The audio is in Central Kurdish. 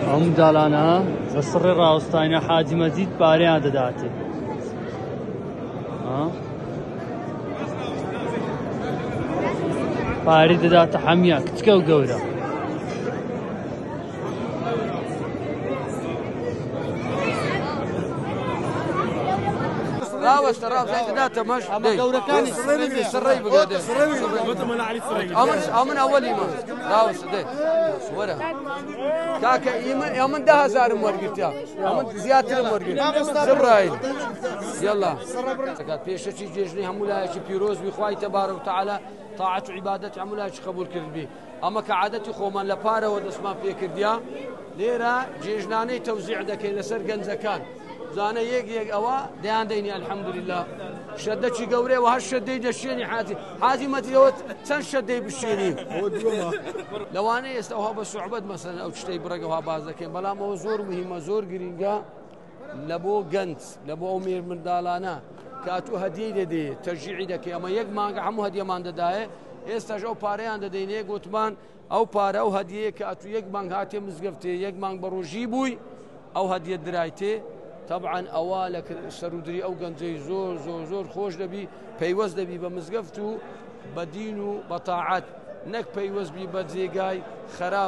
ئەم داڵانە بە سڕی ڕاوستاینە حاجی مەجید پارەیان دەداتێ. پارەی دەداتە هەمیان کچکە و گەورە. راوستە ڕاوزای دەداتە مەش ئەمە گەورەکانی سڕەی بگەدێ ئەمن ئەوەلیمە راوستە دێ وەرە کاکە ئەمن 10,000 وەرگرتیا ئەمن زیاترم وەرگرت زڕایل یەڵا پێشەکی جێژنەی هەموو لایەکی پیرۆز بی خوای تەبارەک و تەعالا طاعەت و عیبادەتی هەموو لایەکی قبول کرد بی ئەمە کە عادەتی خۆمان لە پارەوە دەستمان پێکردیا لێرە جێژنانەی تەوزیع دەکەین لەسەر گەنجەکان زانە یەک ئەوە دەیان دەینی الحەمدولله شەدەکی گەورەیەوە هەر شەدەی دەشێنی حاجی مەتیەوە چەند شەدەی بشێنی لەوانەیە ئێستا ئەوها بە سوعبەت مەسەلەن ئەو شتەی بڕێگەوها باز دەکەین بەڵام ئەوە زۆر مهمە زۆر گرینگە لە بۆ گەنج لە بۆ ئەو مێر منداڵانە کاتو هەدیەی دەدێ تەشجیعی دەکەی ئەمە یەک مانگە هەموو هەدیەمان دەدایە ئێستاش ئەو پارەیان دەدەینێ گوتمان ئەو پارە ئەو هەدیەیە کە ئەتو یەک مانگ هاتێ مزگەفتێ یەک مانگ بە ڕۆژی بووی ئەو هەدیە درایتێ طبعا ئەوە لە سەرودری ئەو گەنجەی زۆر زۆر زۆر خۆش دەبی پەیوەست دەبی بە مزگەفت و بە دین و بە تاعەت نەک پەیوەست بی بە جێگای خراپ